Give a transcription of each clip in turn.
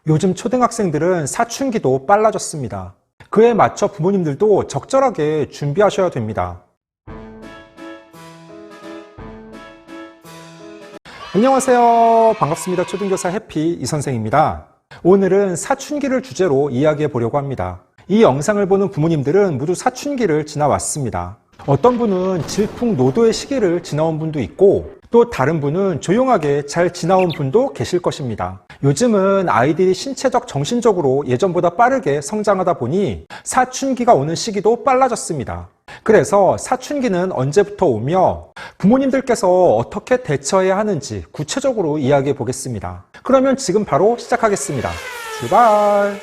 요즘 초등학생들은 사춘기도 빨라졌습니다. 그에 맞춰 부모님들도 적절하게 준비하셔야 됩니다. 안녕하세요. 반갑습니다. 초등교사 해피 이선생입니다. 오늘은 사춘기를 주제로 이야기해 보려고 합니다. 이 영상을 보는 부모님들은 모두 사춘기를 지나왔습니다. 어떤 분은 질풍노도의 시기를 지나온 분도 있고 또 다른 분은 조용하게 잘 지나온 분도 계실 것입니다. 요즘은 아이들이 신체적, 정신적으로 예전보다 빠르게 성장하다 보니 사춘기가 오는 시기도 빨라졌습니다. 그래서 사춘기는 언제부터 오며 부모님들께서 어떻게 대처해야 하는지 구체적으로 이야기해 보겠습니다. 그러면 지금 바로 시작하겠습니다. 출발!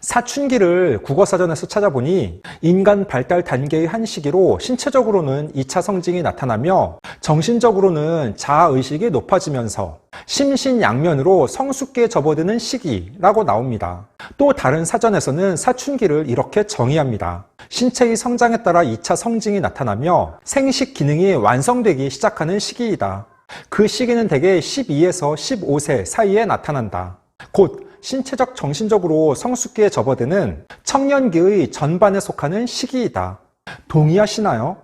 사춘기를 국어사전에서 찾아보니 인간 발달 단계의 한 시기로 신체적으로는 2차 성징이 나타나며 정신적으로는 자아의식이 높아지면서 심신양면으로 성숙기에 접어드는 시기라고 나옵니다. 또 다른 사전에서는 사춘기를 이렇게 정의합니다. 신체의 성장에 따라 2차 성징이 나타나며 생식 기능이 완성되기 시작하는 시기이다. 그 시기는 대개 12에서 15세 사이에 나타난다. 곧 신체적, 정신적으로 성숙기에 접어드는 청년기의 전반에 속하는 시기이다. 동의하시나요?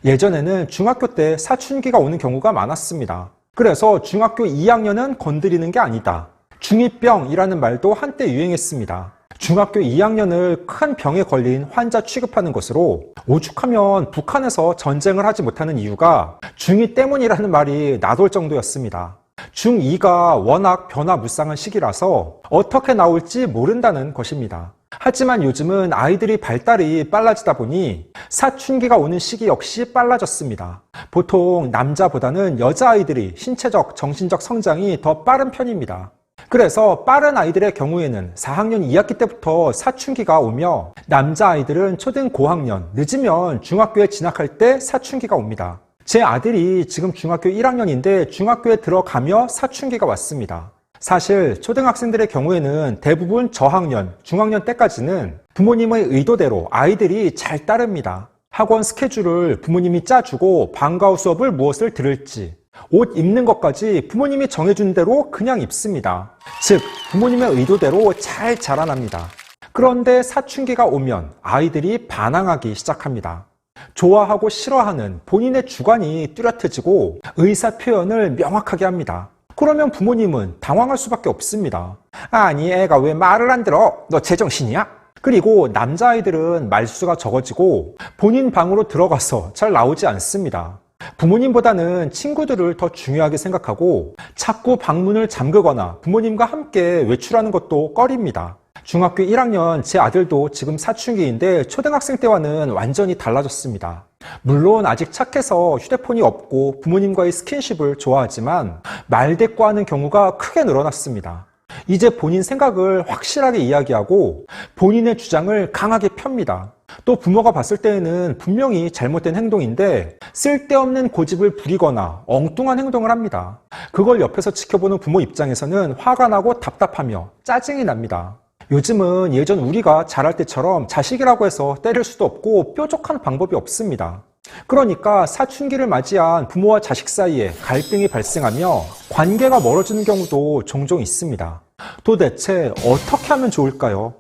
예전에는 중학교 때 사춘기가 오는 경우가 많았습니다. 그래서 중학교 2학년은 건드리는 게 아니다. 중2병이라는 말도 한때 유행했습니다. 중학교 2학년을 큰 병에 걸린 환자 취급하는 것으로 오죽하면 북한에서 전쟁을 하지 못하는 이유가 중2 때문이라는 말이 나돌 정도였습니다. 중2가 워낙 변화무쌍한 시기라서 어떻게 나올지 모른다는 것입니다. 하지만 요즘은 아이들이 발달이 빨라지다 보니 사춘기가 오는 시기 역시 빨라졌습니다. 보통 남자보다는 여자아이들이 신체적, 정신적 성장이 더 빠른 편입니다. 그래서 빠른 아이들의 경우에는 4학년 2학기 때부터 사춘기가 오며 남자아이들은 초등 고학년, 늦으면 중학교에 진학할 때 사춘기가 옵니다. 제 아들이 지금 중학교 1학년인데 중학교에 들어가며 사춘기가 왔습니다. 사실 초등학생들의 경우에는 대부분 저학년, 중학년 때까지는 부모님의 의도대로 아이들이 잘 따릅니다. 학원 스케줄을 부모님이 짜주고 방과 후 수업을 무엇을 들을지, 옷 입는 것까지 부모님이 정해준 대로 그냥 입습니다. 즉, 부모님의 의도대로 잘 자라납니다. 그런데 사춘기가 오면 아이들이 반항하기 시작합니다. 좋아하고 싫어하는 본인의 주관이 뚜렷해지고 의사 표현을 명확하게 합니다. 그러면 부모님은 당황할 수밖에 없습니다. 아니, 애가 왜 말을 안 들어? 너 제정신이야? 그리고 남자아이들은 말수가 적어지고 본인 방으로 들어가서 잘 나오지 않습니다. 부모님보다는 친구들을 더 중요하게 생각하고 자꾸 방문을 잠그거나 부모님과 함께 외출하는 것도 꺼립니다. 중학교 1학년 제 아들도 지금 사춘기인데 초등학생 때와는 완전히 달라졌습니다. 물론 아직 착해서 휴대폰이 없고 부모님과의 스킨십을 좋아하지만 말대꾸하는 경우가 크게 늘어났습니다. 이제 본인 생각을 확실하게 이야기하고 본인의 주장을 강하게 펴니다. 또 부모가 봤을 때에는 분명히 잘못된 행동인데 쓸데없는 고집을 부리거나 엉뚱한 행동을 합니다. 그걸 옆에서 지켜보는 부모 입장에서는 화가 나고 답답하며 짜증이 납니다. 요즘은 예전 우리가 자랄 때처럼 자식이라고 해서 때릴 수도 없고 뾰족한 방법이 없습니다. 그러니까 사춘기를 맞이한 부모와 자식 사이에 갈등이 발생하며 관계가 멀어지는 경우도 종종 있습니다. 도대체 어떻게 하면 좋을까요?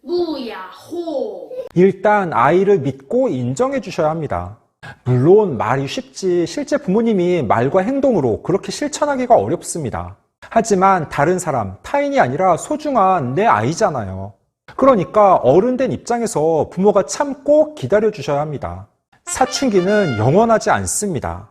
무야호! 일단 아이를 믿고 인정해 주셔야 합니다. 물론 말이 쉽지 실제 부모님이 말과 행동으로 그렇게 실천하기가 어렵습니다. 하지만 다른 사람, 타인이 아니라 소중한 내 아이잖아요. 그러니까 어른된 입장에서 부모가 참고 기다려 주셔야 합니다. 사춘기는 영원하지 않습니다.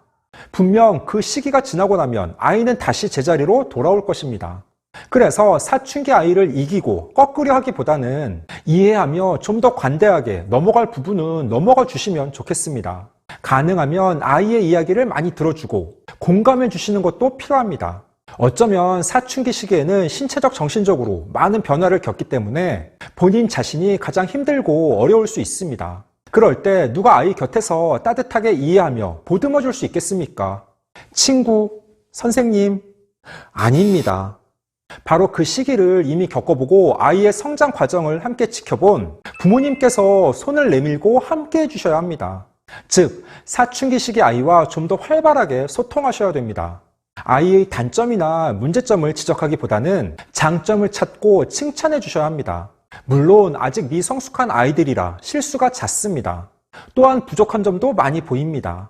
분명 그 시기가 지나고 나면 아이는 다시 제자리로 돌아올 것입니다. 그래서 사춘기 아이를 이기고 꺾으려 하기보다는 이해하며 좀 더 관대하게 넘어갈 부분은 넘어가 주시면 좋겠습니다. 가능하면 아이의 이야기를 많이 들어주고 공감해 주시는 것도 필요합니다. 어쩌면 사춘기 시기에는 신체적, 정신적으로 많은 변화를 겪기 때문에 본인 자신이 가장 힘들고 어려울 수 있습니다. 그럴 때 누가 아이 곁에서 따뜻하게 이해하며 보듬어 줄 수 있겠습니까? 친구, 선생님? 아닙니다. 바로 그 시기를 이미 겪어보고 아이의 성장 과정을 함께 지켜본 부모님께서 손을 내밀고 함께 해주셔야 합니다. 즉, 사춘기 시기 아이와 좀 더 활발하게 소통하셔야 됩니다. 아이의 단점이나 문제점을 지적하기보다는 장점을 찾고 칭찬해 주셔야 합니다. 물론 아직 미성숙한 아이들이라 실수가 잦습니다. 또한 부족한 점도 많이 보입니다.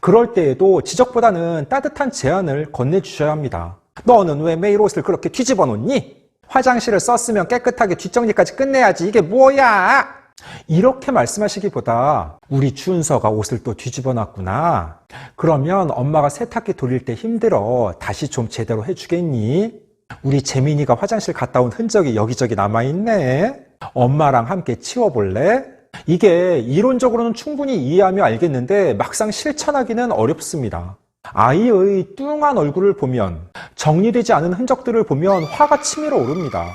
그럴 때에도 지적보다는 따뜻한 제안을 건네주셔야 합니다. 너는 왜 매일 옷을 그렇게 뒤집어 놓니? 화장실을 썼으면 깨끗하게 뒷정리까지 끝내야지. 이게 뭐야? 이렇게 말씀하시기보다 우리 준서가 옷을 또 뒤집어 놨구나. 그러면 엄마가 세탁기 돌릴 때 힘들어. 다시 좀 제대로 해주겠니? 우리 재민이가 화장실 갔다 온 흔적이 여기저기 남아있네. 엄마랑 함께 치워볼래? 이게 이론적으로는 충분히 이해하며 알겠는데 막상 실천하기는 어렵습니다. 아이의 뚱한 얼굴을 보면, 정리되지 않은 흔적들을 보면 화가 치밀어 오릅니다.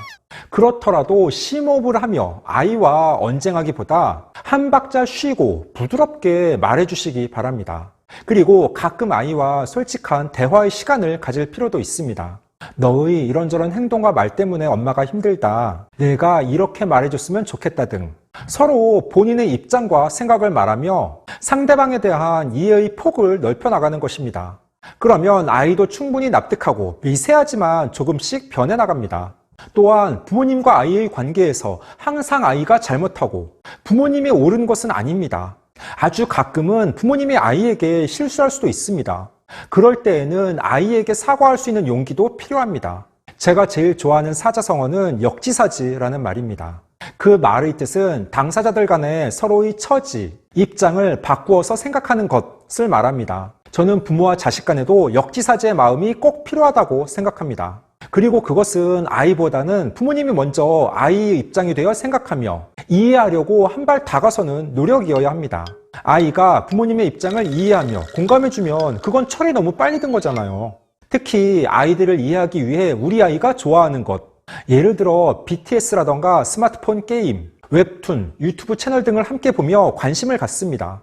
그렇더라도 심호흡을 하며 아이와 언쟁하기보다 한 박자 쉬고 부드럽게 말해주시기 바랍니다. 그리고 가끔 아이와 솔직한 대화의 시간을 가질 필요도 있습니다. 너의 이런저런 행동과 말 때문에 엄마가 힘들다. 내가 이렇게 말해줬으면 좋겠다 등 서로 본인의 입장과 생각을 말하며 상대방에 대한 이해의 폭을 넓혀 나가는 것입니다. 그러면 아이도 충분히 납득하고 미세하지만 조금씩 변해 나갑니다. 또한 부모님과 아이의 관계에서 항상 아이가 잘못하고 부모님이 옳은 것은 아닙니다. 아주 가끔은 부모님이 아이에게 실수할 수도 있습니다. 그럴 때에는 아이에게 사과할 수 있는 용기도 필요합니다. 제가 제일 좋아하는 사자성어는 역지사지라는 말입니다. 그 말의 뜻은 당사자들 간에 서로의 처지, 입장을 바꾸어서 생각하는 것을 말합니다. 저는 부모와 자식 간에도 역지사지의 마음이 꼭 필요하다고 생각합니다. 그리고 그것은 아이보다는 부모님이 먼저 아이의 입장이 되어 생각하며 이해하려고 한 발 다가서는 노력이어야 합니다. 아이가 부모님의 입장을 이해하며 공감해주면 그건 철이 너무 빨리 든 거잖아요. 특히 아이들을 이해하기 위해 우리 아이가 좋아하는 것, 예를 들어 BTS라던가 스마트폰 게임, 웹툰, 유튜브 채널 등을 함께 보며 관심을 갖습니다.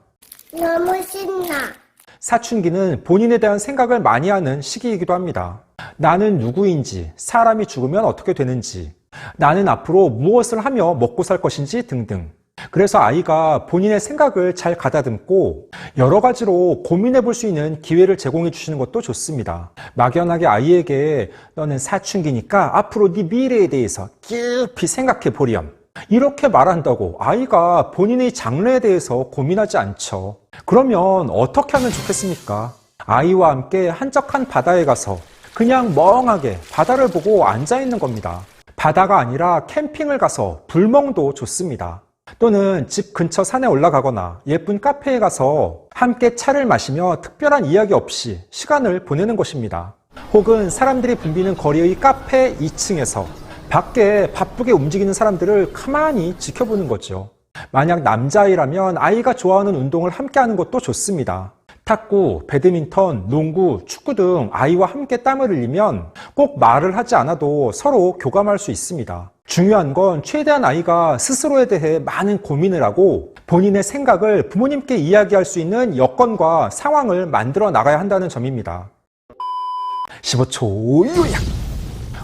너무 신나. 사춘기는 본인에 대한 생각을 많이 하는 시기이기도 합니다. 나는 누구인지, 사람이 죽으면 어떻게 되는지, 나는 앞으로 무엇을 하며 먹고 살 것인지 등등. 그래서 아이가 본인의 생각을 잘 가다듬고 여러 가지로 고민해 볼 수 있는 기회를 제공해 주시는 것도 좋습니다. 막연하게 아이에게 너는 사춘기니까 앞으로 네 미래에 대해서 깊이 생각해 보렴. 이렇게 말한다고 아이가 본인의 장래에 대해서 고민하지 않죠. 그러면 어떻게 하면 좋겠습니까? 아이와 함께 한적한 바다에 가서 그냥 멍하게 바다를 보고 앉아 있는 겁니다. 바다가 아니라 캠핑을 가서 불멍도 좋습니다. 또는 집 근처 산에 올라가거나 예쁜 카페에 가서 함께 차를 마시며 특별한 이야기 없이 시간을 보내는 것입니다. 혹은 사람들이 붐비는 거리의 카페 2층에서 밖에 바쁘게 움직이는 사람들을 가만히 지켜보는 거죠. 만약 남자아이라면 아이가 좋아하는 운동을 함께 하는 것도 좋습니다. 탁구, 배드민턴, 농구, 축구 등 아이와 함께 땀을 흘리면 꼭 말을 하지 않아도 서로 교감할 수 있습니다. 중요한 건 최대한 아이가 스스로에 대해 많은 고민을 하고 본인의 생각을 부모님께 이야기할 수 있는 여건과 상황을 만들어 나가야 한다는 점입니다. 15초 요약!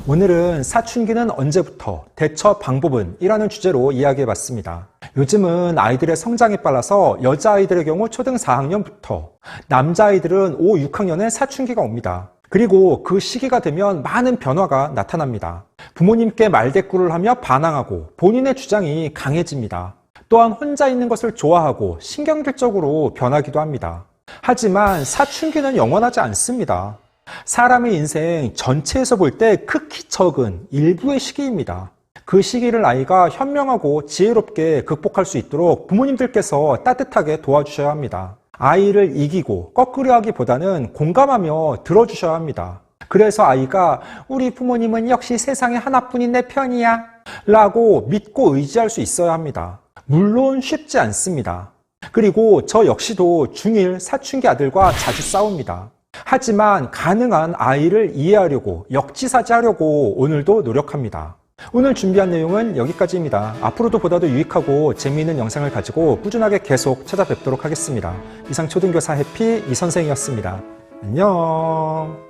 오늘은 사춘기는 언제부터, 대처 방법은? 이라는 주제로 이야기해봤습니다. 요즘은 아이들의 성장이 빨라서 여자아이들의 경우 초등 4학년부터, 남자아이들은 5, 6학년에 사춘기가 옵니다. 그리고 그 시기가 되면 많은 변화가 나타납니다. 부모님께 말대꾸를 하며 반항하고 본인의 주장이 강해집니다. 또한 혼자 있는 것을 좋아하고 신경질적으로 변하기도 합니다. 하지만 사춘기는 영원하지 않습니다. 사람의 인생 전체에서 볼 때 극히 적은 일부의 시기입니다. 그 시기를 아이가 현명하고 지혜롭게 극복할 수 있도록 부모님들께서 따뜻하게 도와주셔야 합니다. 아이를 이기고 거꾸려 하기보다는 공감하며 들어주셔야 합니다. 그래서 아이가 우리 부모님은 역시 세상에 하나뿐인 내 편이야 라고 믿고 의지할 수 있어야 합니다. 물론 쉽지 않습니다. 그리고 저 역시도 중1 사춘기 아들과 자주 싸웁니다. 하지만 가능한 아이를 이해하려고 역지사지하려고 오늘도 노력합니다. 오늘 준비한 내용은 여기까지입니다. 앞으로도 보다도 유익하고 재미있는 영상을 가지고 꾸준하게 계속 찾아뵙도록 하겠습니다. 이상 초등교사 해피 이선생이었습니다. 안녕.